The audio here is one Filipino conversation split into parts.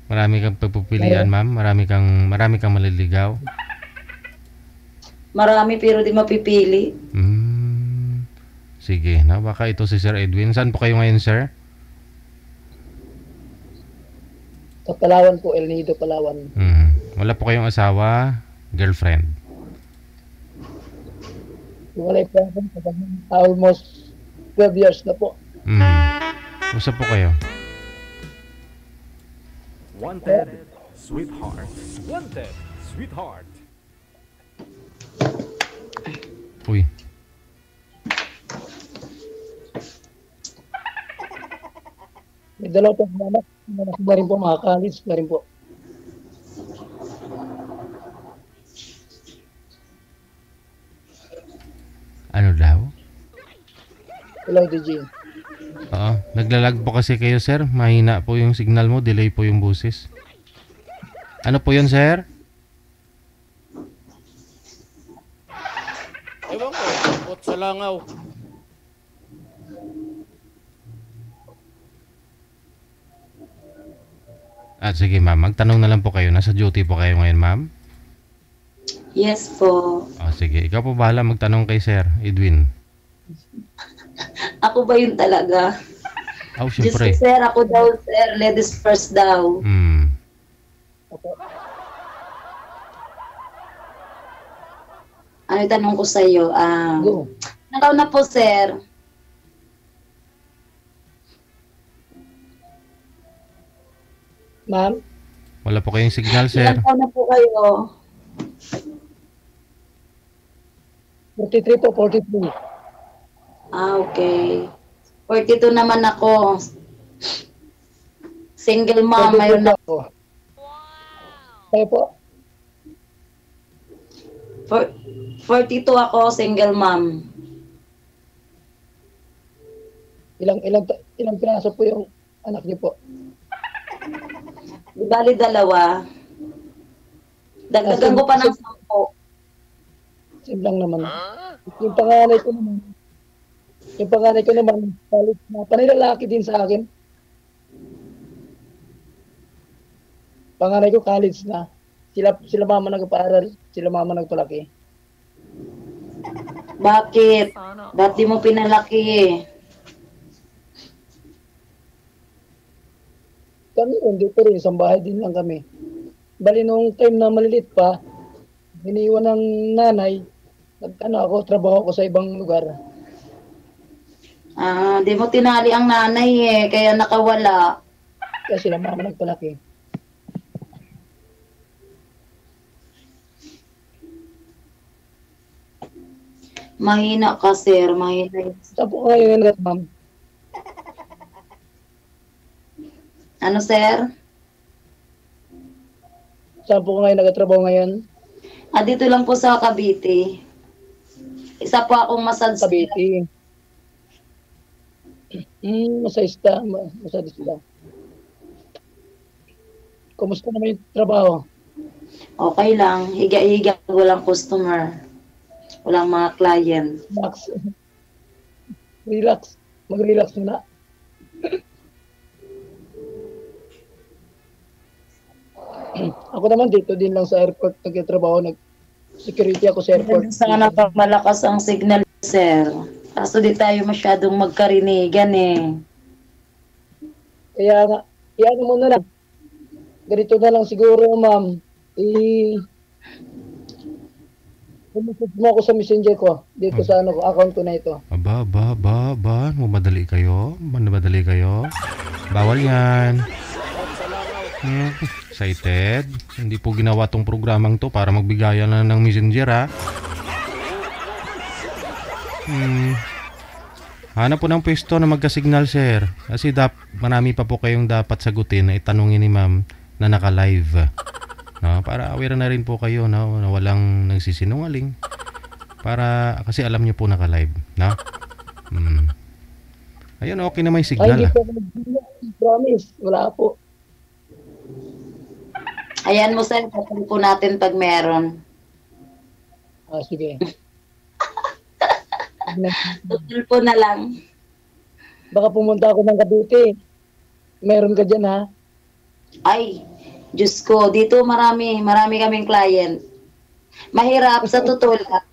Marami kang pagpipilian, ma'am? Marami kang maliligaw? Marami pero di mapipili. Hmm, sige. Na, baka ito si Sir Edwin. Saan po kayo ngayon, sir? Sa Palawan po, El Nido, Palawan. Wala po kayong asawa, girlfriend? Iwalay po ako almost 12 years na po. Usap po kayo. Wanted, sweetheart. Wanted, sweetheart. Uy. May dalawa po anak. Anak na rin po, mga college na rin po. Ano daw? Hello, DJ. Oo. Naglalag po kasi kayo, sir. Mahina po yung signal mo. Delay po yung boses. Ano po yun, sir? Ewan ko, bot sa langaw. Sige, ma'am. Magtanong na lang po kayo. Nasa duty po kayo ngayon, ma'am? Yes po. Sige. Ikaw po bahala magtanong kay Sir Edwin. Ako ba yun talaga? Diyos ko, Siyempre. sir, ako daw, sir. Ladies first daw. Ano yung tanong ko sa'yo? Go. Nakaw na po, sir. Ma'am, Wala po kayong signal, sir. Ilang taon na po kayo? 43 po, 43. Okay. 42 naman ako. Single mom, mayroon na. po. Kayo po? 42 ako, single mom. Ilang piraso po yung anak niyo po? Di bali dalawa. Dagdagan ko pa ng 10. Same lang naman. Yung panganay ko naman, college na. Panilalaki din sa akin. Panganay ko college na. Sila mama nagpaaral, sila mama nagpalaki. Bakit? Ba't di mo pinalaki? Kami dito rin, isang bahay din lang kami. Bali nung time na malilit pa, iniwan ng nanay, ako, trabaho ko sa ibang lugar. Di mo tinali ang nanay kaya nakawala. Kaya sila mama nagpalaki. Mahina ka, sir. Mahina. Saan po kayo ngayon, ma'am? Ano, sir? Saan po kayo nagtatrabaho ngayon? Dito lang po sa Cavite. Isa po akong massage. Cavite. Masayista. Masayista. Kumusta naman yung trabaho? Okay lang. Higa-higa. Walang customer. Walang mga client. Relax. Mag-relax muna. Ako naman dito din lang sa airport nagtatrabaho. Security ako sa airport. Sana pag malakas ang signal, sir. Kaso di tayo masyadong magkarinigan Kaya nga, iyan mo na lang. Ganito na lang siguro, ma'am. Pumusot mo ako sa messenger ko. Dito sa account ko na ito. Madali kayo? Madali kayo? Bawal yan. Excited? Hindi po ginawa tong programang to para magbigayan na ng messenger, ha? Hanap po ng pwesto na magka-signal, sir. Kasi marami pa po kayong dapat sagutin na itanungin ni ma'am na naka-live. No? Para aware na rin po kayo, no? Na walang nagsisinungaling. Kasi alam niyo po naka-live. No? Ayun, okay na may signal. Ay, hindi po. Promise. Wala po. Ayan mo, sir. Patuloy po natin pag meron. Sige. Tutul po na lang. Baka pumunta ako ng Cavite. Meron ka dyan, ha? Ay, Diyos ko, dito marami kaming client. Mahirap sa totoo lang.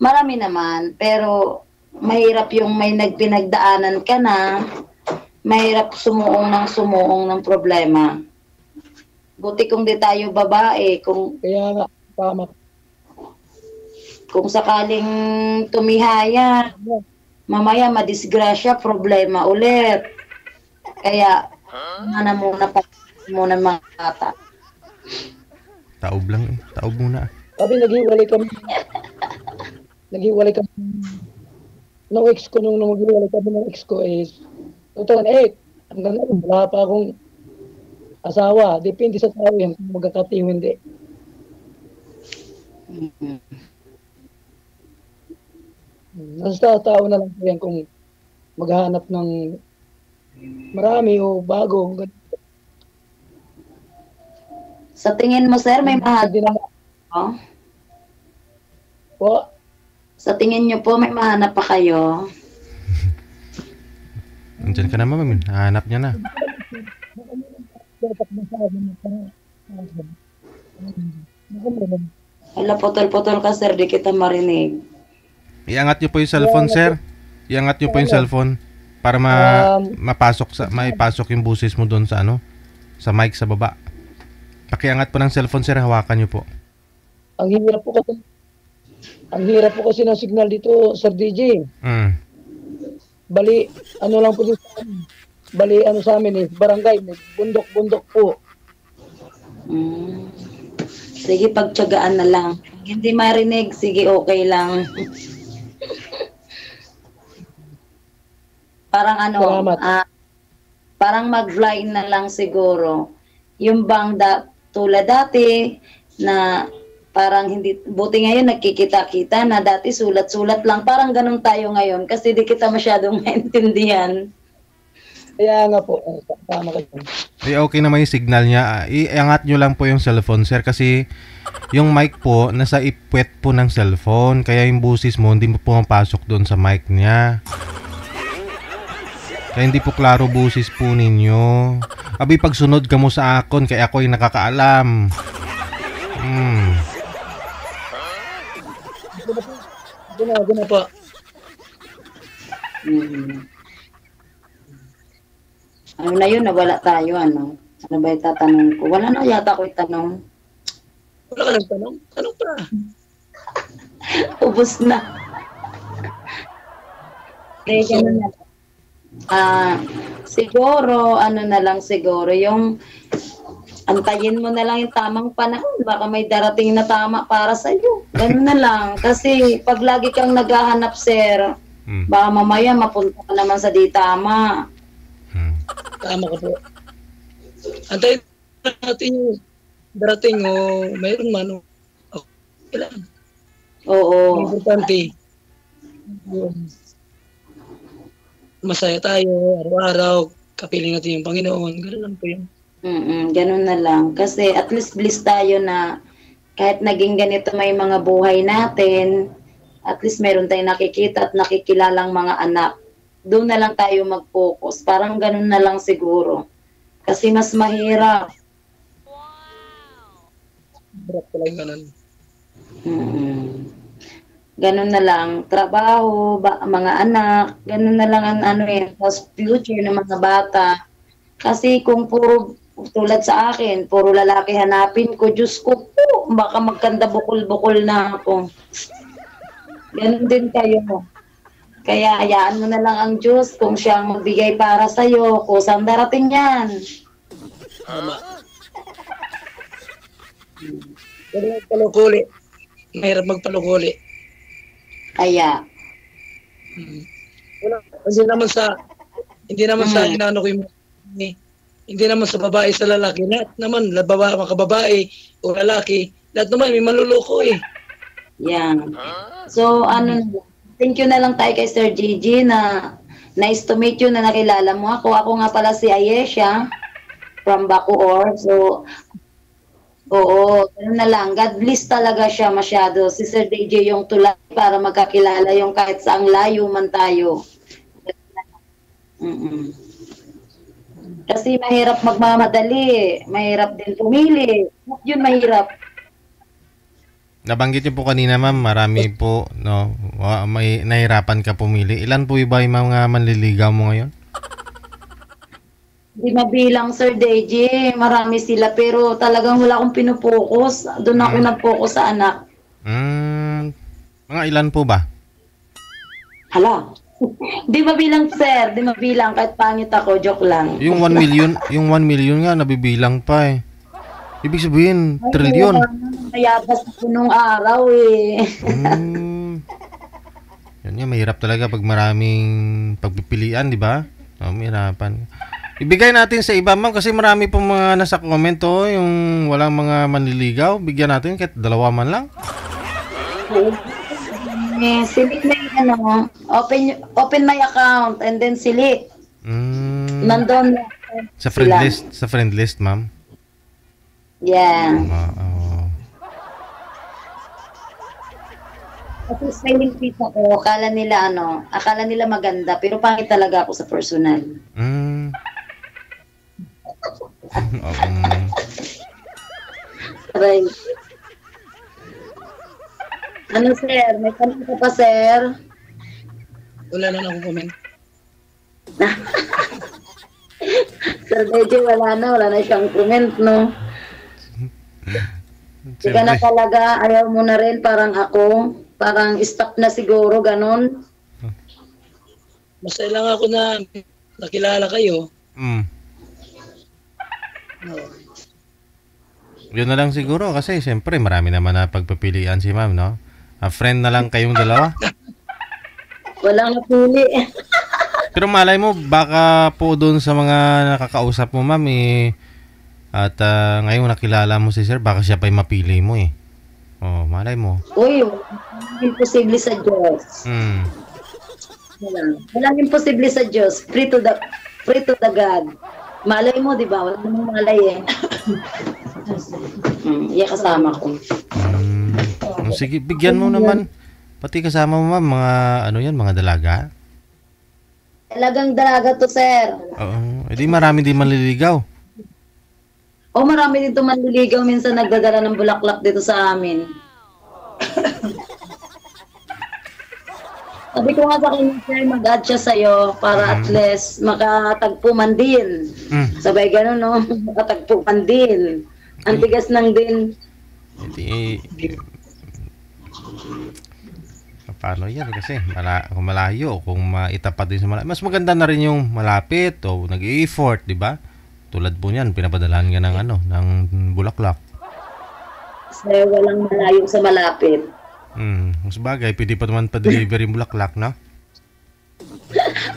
Marami naman, pero mahirap yung may nagpinagdaanan ka na, mahirap sumuong ng problema. Buti kung di tayo babae, Kaya nga, tama. kung sakaling tumihaya, mamaya madisgrasya, problema ulit. Kaya, muna mga bata. Taob lang eh. Taob muna. Sabi, naghiwalay kami. Naghiwalay kami. Nung ex ko, nung maghiwalay kami ng ex ko is 2008. Hanggang ngayon, wala pa akong asawa. Depende sa tao yan kung magkakatiw hindi. Nasa tao na lang po yan kung maghahanap ng marami o bago. Sa tingin mo, sir, may Hindi mahanap na pa? po. Sa tingin nyo po, may mahanap pa kayo? Nandiyan ka na, ma'am. Hanap niya na. Dapat masabi mo pa. Wala, putol-putol ka, sir, di kita marinig. Iangat niyo po yung cellphone, sir. Iangat niyo po yung cellphone para maipasok yung busis mo doon sa sa mic sa baba. Pakiangat po ng cellphone, sir. Hawakan niyo po. Ang hirap po kasi ng signal dito, Sir DJ. Bali, lang po dito sa amin. Bali, sa amin barangay, bundok-bundok po. Sige, pagtyagaan na lang. Pag hindi marinig, sige, okay lang. Parang Salamat. parang mag-fly na lang siguro. Yung bang tulad dati na parang hindi, buti ngayon nagkikita-kita na dati sulat-sulat lang. Parang ganun tayo ngayon kasi di kita masyadong maintindihan. Kaya nga po, tama ka dyan. Okay naman yung signal niya. Iangat nyo lang po yung cellphone, sir. Kasi yung mic po, nasa ipwet po ng cellphone. Kaya yung busis mo, hindi mo pumapasok doon sa mic niya. Kaya hindi po klaro busis po ninyo. Abi, pagsunod ka mo sa akon, kaya ako yung nakakaalam. Guna po. Ano na yun, nawala tayo, ano? Ano ba yung tatanong ko? Wala na yata ko itanong. Wala ka nagtanong? Tanong pa. Ubus na. Eh, ganun na lang. Siguro, yung antayin mo na lang yung tamang panahon. Baka may darating na tama para sa'yo. Ganun na lang. Kasi pag lagi kang naghahanap, sir, baka mamaya mapunta ka naman sa di tama. Tama ka po. Antayin natin yung darating o mayroon man. Okay lang. Oo. Importante. Masaya tayo, araw-araw, kapiling natin yung Panginoon. Ganun lang po yun. Ganun na lang. Kasi at least blessed tayo na kahit naging ganito may mga buhay natin, at least meron tayong nakikita at nakikilalang mga anak. Doon na lang tayo mag-focus. Parang ganun na lang siguro. Kasi mas mahirap. Berat talaga ganun. Ganun na lang. Trabaho, mga anak, ganun na lang ang tapos future ng mga bata. Kasi kung puro, tulad sa akin, puro lalaki hanapin ko, Diyos ko po, baka magkanda bukol-bukol na ako. Ganun din kayo. Kaya hayaan mo na lang ang Diyos kung siya ang magbigay para sa'yo, kusang darating yan. Tama. Pero magpalukuli. Mahirap magpalukuli. Kaya. Wala. Hindi naman sa inano ko yung hindi naman sa babae sa lalaki. Lahat naman, mga babae o lalaki, lahat naman may maluloko eh. Yan. So, thank you na lang tayo kay Sir Gigi na nice to meet you na nakilala mo ako. Ako nga pala si Ayesha from Bacoor. So, oo, ganun na lang. God bless talaga siya masyado. Si Sir DJ yung tulay para magkakilala yung kahit saang layo man tayo. Kasi mahirap magmamadali, mahirap din pumili. Yun mahirap. Nabanggit niyo po kanina, ma'am, marami po, no, may nahirapan ka pumili. Ilan po iba yung mga manliligaw mo ngayon? Hindi mabilang, Sir Deji. Marami sila pero talagang wala akong pinupokus. Doon ako nag-focus sa anak. Mga ilan po ba? Hala. Di mabilang, sir. Di mabilang. Kahit pangit ako. Joke lang. Yung 1 million, yung 1 million nga, nabibilang pa eh. Ibig sabihin, trilyon. Mayabas ako nung araw eh. Yan nga, mahirap talaga pag maraming pagpipilian, di ba? Mahirapan. Ibigay natin sa iba, ma'am, kasi marami pong mga nasa comment, yung walang mga manliligaw. Bigyan natin kahit 2 man lang. Silik na yung open my account and then silik. Nandun. Sa friend list, ma'am. Yeah. Kasi smiling face ako, akala nila maganda, pero pangit talaga ako sa personal. Aray. Ano, sir? May tanong ka pa, sir? Wala na akong comment. Sir Deji, wala na siyang comment, no? Hindi ka na talaga, ayaw mo na rin, parang ako. Parang stop na siguro, ganun. Masaya lang ako na nakilala kayo. Yun na lang siguro kasi siyempre marami naman na pagpipilian si ma'am, no? Friend na lang kayong dalawa. Walang napili. Pero malay mo, baka po doon sa mga nakakausap mo, ma'am, at ngayon nakilala mo si sir, baka siya pa yung mapili mo eh. Oh, malay mo. Uy, imposible sa Diyos. Walang imposible sa Diyos. Free to the God. Malay mo, di ba? Wala namang malay eh. Iya kasama ko. Sige, bigyan mo naman. Pati kasama mo, ma'am, mga dalaga. Talagang dalaga to, sir. Oo. Edi marami din manliligaw. Marami dito manliligaw. Minsan nagdadala ng bulaklak dito sa amin. Sabi ko nga sa kanya, sir, mag-add siya sa'yo para at least makatagpo man din. Sabay gano'n, no? Makatagpo man din. Ang tigas ng din. Paano yan? Kasi kung malayo, kung maitapat din sa malayo. Mas maganda na rin yung malapit o nag-i-effort, di ba? Tulad po niyan, pinapadalaan ka ng bulaklak. Sir, walang malayo sa malapit. Mas bagay, pwede pa naman pa-deliver yung bulaklak, no?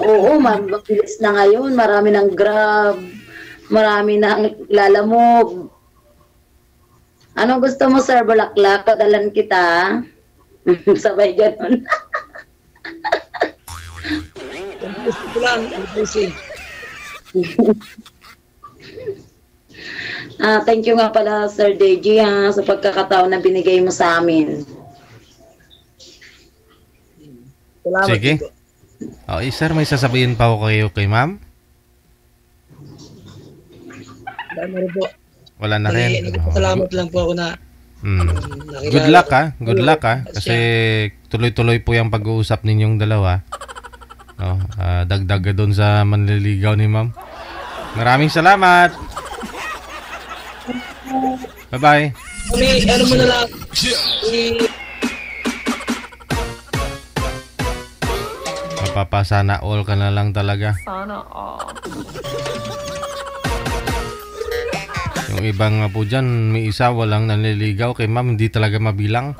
Oo, mabilis na ngayon. Marami ng Grab. Marami ng lalamog. Anong gusto mo, sir? Bulaklak? Padalan kita. Sabay ganun. Gusto lang, busy. Thank you nga pala, Sir Deji, sa pagkakataon na binigay mo sa amin. Salamat. Sige. Okay, sir, may sasabihin pa ako kayo kay ma'am? Wala na rin. Nagpapasalamat lang po ako na Good luck ha. Good luck ha. Kasi tuloy-tuloy po yung pag-uusap ninyong dalawa. No, dagdag doon sa manliligaw ni ma'am. Maraming salamat. Bye-bye. Ano mo na lang. Mapapasana all ka na lang talaga. Sana all. Yung ibang po dyan, may isa walang nanliligaw kay ma'am, hindi talaga mabilang.